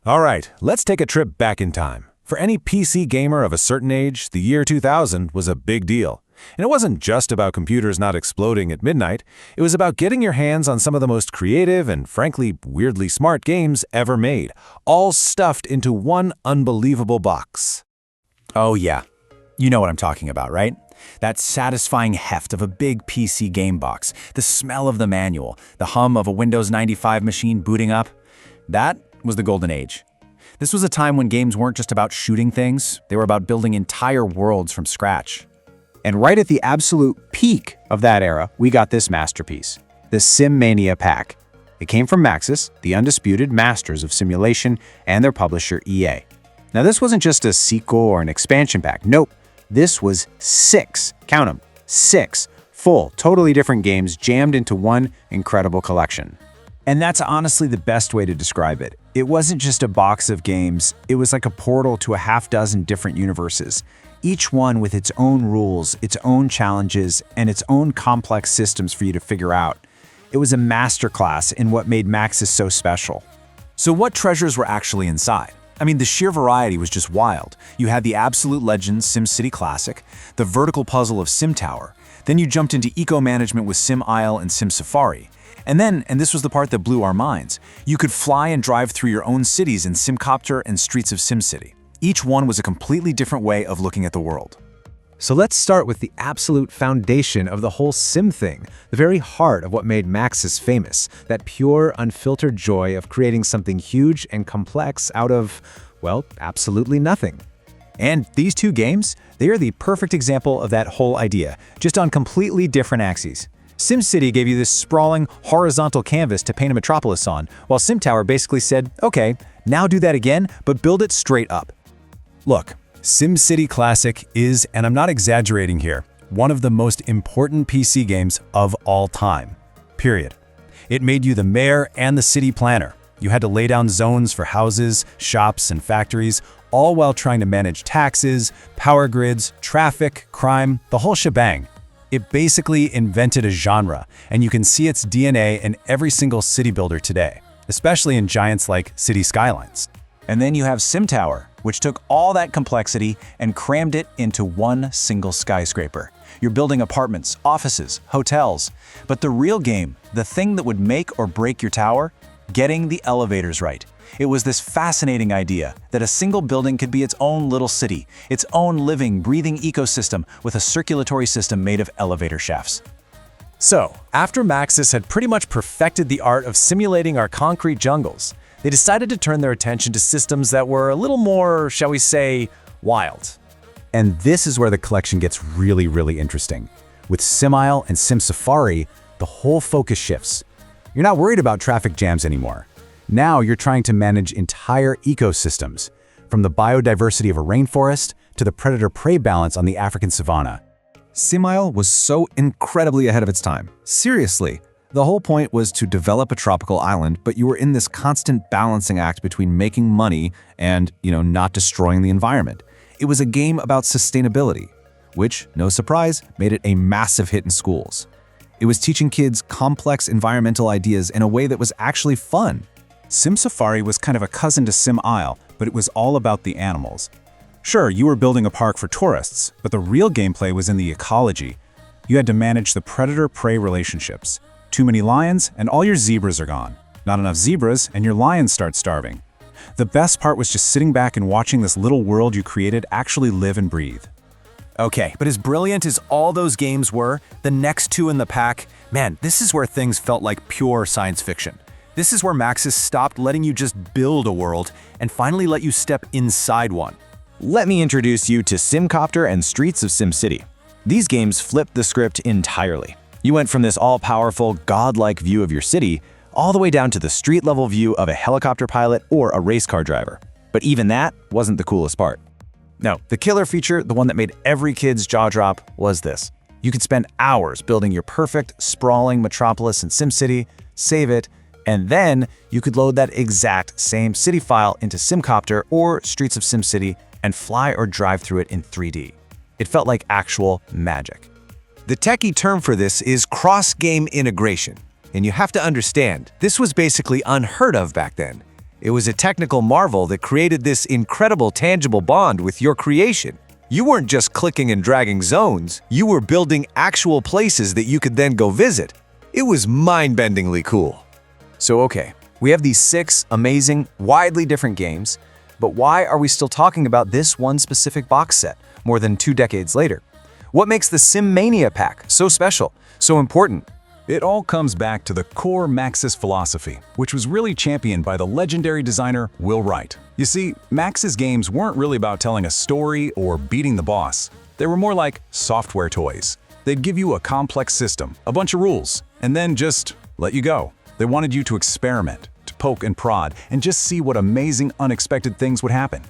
All right, let's take a trip back in time. For any PC gamer of a certain age, the year 2000 was a big deal. And it wasn't just about computers not exploding at midnight. It was about getting your hands on some of the most creative and, frankly, weirdly smart games ever made, all stuffed into one unbelievable box. Oh yeah, you know what I'm talking about, right? That satisfying heft of a big PC game box, the smell of the manual, the hum of a Windows 95 machine booting up. That was the golden age. This was a time when games weren't just about shooting things, they were about building entire worlds from scratch. And right at the absolute peak of that era, we got this masterpiece, the Mania pack. It came from Maxis, the undisputed masters of simulation, and their publisher EA. Now this wasn't just a sequel or an expansion pack, nope. This was 6, count them, 6 full, totally different games jammed into one incredible collection. And that's honestly the best way to describe it. It wasn't just a box of games, it was like a portal to a half dozen different universes, each one with its own rules, its own challenges, and its own complex systems for you to figure out. It was a masterclass in what made Maxis so special. So what treasures were actually inside? I mean, the sheer variety was just wild. You had the absolute legend SimCity Classic, the vertical puzzle of SimTower, then you jumped into eco-management with Sim Isle and Sim Safari. And then, and this was the part that blew our minds, you could fly and drive through your own cities in Simcopter and Streets of SimCity. Each one was a completely different way of looking at the world. So let's start with the absolute foundation of the whole sim thing, the very heart of what made Maxis famous, that pure, unfiltered joy of creating something huge and complex out of, well, absolutely nothing. And these two games, they are the perfect example of that whole idea, just on completely different axes. SimCity gave you this sprawling, horizontal canvas to paint a metropolis on, while SimTower basically said, okay, now do that again, but build it straight up. Look, SimCity Classic is, and I'm not exaggerating here, one of the most important PC games of all time. Period. It made you the mayor and the city planner. You had to lay down zones for houses, shops, and factories, all while trying to manage taxes, power grids, traffic, crime, the whole shebang. It basically invented a genre, and you can see its DNA in every single city builder today, especially in giants like City Skylines. And then you have SimTower, which took all that complexity and crammed it into one single skyscraper. You're building apartments, offices, hotels. But the real game, the thing that would make or break your tower, getting the elevators right. It was this fascinating idea that a single building could be its own little city, its own living, breathing ecosystem with a circulatory system made of elevator shafts. So, after Maxis had pretty much perfected the art of simulating our concrete jungles, they decided to turn their attention to systems that were a little more, shall we say, wild. And this is where the collection gets really, really interesting. With Sim Isle and Sim Safari, the whole focus shifts. You're not worried about traffic jams anymore. Now you're trying to manage entire ecosystems, from the biodiversity of a rainforest to the predator-prey balance on the African savanna. Sim Isle was so incredibly ahead of its time. Seriously, the whole point was to develop a tropical island, but you were in this constant balancing act between making money and, not destroying the environment. It was a game about sustainability, which, no surprise, made it a massive hit in schools. It was teaching kids complex environmental ideas in a way that was actually fun. Sim Safari was kind of a cousin to Sim Isle, but it was all about the animals. Sure, you were building a park for tourists, but the real gameplay was in the ecology. You had to manage the predator-prey relationships. Too many lions, and all your zebras are gone. Not enough zebras, and your lions start starving. The best part was just sitting back and watching this little world you created actually live and breathe. Okay, but as brilliant as all those games were, the next two in the pack, man, this is where things felt like pure science fiction. This is where Maxis stopped letting you just build a world and finally let you step inside one. Let me introduce you to Simcopter and Streets of SimCity. These games flipped the script entirely. You went from this all-powerful, godlike view of your city all the way down to the street-level view of a helicopter pilot or a race car driver. But even that wasn't the coolest part. No, the killer feature, the one that made every kid's jaw drop, was this. You could spend hours building your perfect, sprawling metropolis in SimCity, save it, and then you could load that exact same city file into Simcopter or Streets of SimCity and fly or drive through it in 3D. It felt like actual magic. The techie term for this is cross-game integration. And you have to understand, this was basically unheard of back then. It was a technical marvel that created this incredible tangible bond with your creation. You weren't just clicking and dragging zones, you were building actual places that you could then go visit. It was mind-bendingly cool. So okay, we have these 6 amazing, widely different games, but why are we still talking about this one specific box set more than 2 decades later? What makes the Sim Mania pack so special, so important? It all comes back to the core Maxis philosophy, which was really championed by the legendary designer Will Wright. You see, Maxis games weren't really about telling a story or beating the boss. They were more like software toys. They'd give you a complex system, a bunch of rules, and then just let you go. They wanted you to experiment, to poke and prod, and just see what amazing, unexpected things would happen.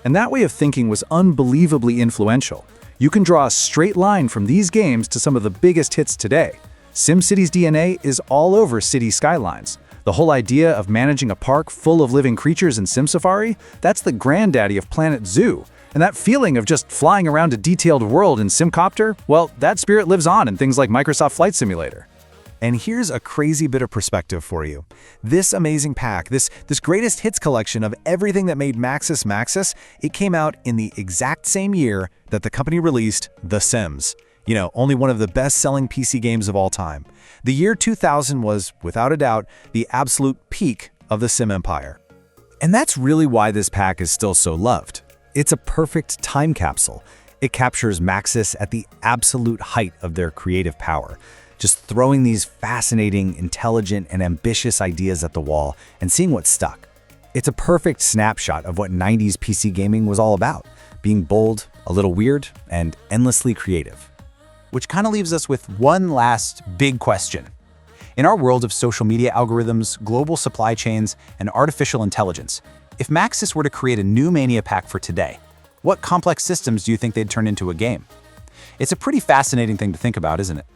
And that way of thinking was unbelievably influential. You can draw a straight line from these games to some of the biggest hits today. SimCity's DNA is all over city skylines. The whole idea of managing a park full of living creatures in Sim Safari, that's the granddaddy of Planet Zoo. And that feeling of just flying around a detailed world in Simcopter, well, that spirit lives on in things like Microsoft Flight Simulator. And here's a crazy bit of perspective for you. This amazing pack, this greatest hits collection of everything that made Maxis Maxis, it came out in the exact same year that the company released The Sims. You know, only one of the best-selling PC games of all time. The year 2000 was, without a doubt, the absolute peak of the Sim empire. And that's really why this pack is still so loved. It's a perfect time capsule. It captures Maxis at the absolute height of their creative power, just throwing these fascinating, intelligent, and ambitious ideas at the wall and seeing what stuck. It's a perfect snapshot of what 90s PC gaming was all about, being bold, a little weird, and endlessly creative. Which kind of leaves us with one last big question. In our world of social media algorithms, global supply chains, and artificial intelligence, if Maxis were to create a new Mania pack for today, what complex systems do you think they'd turn into a game? It's a pretty fascinating thing to think about, isn't it?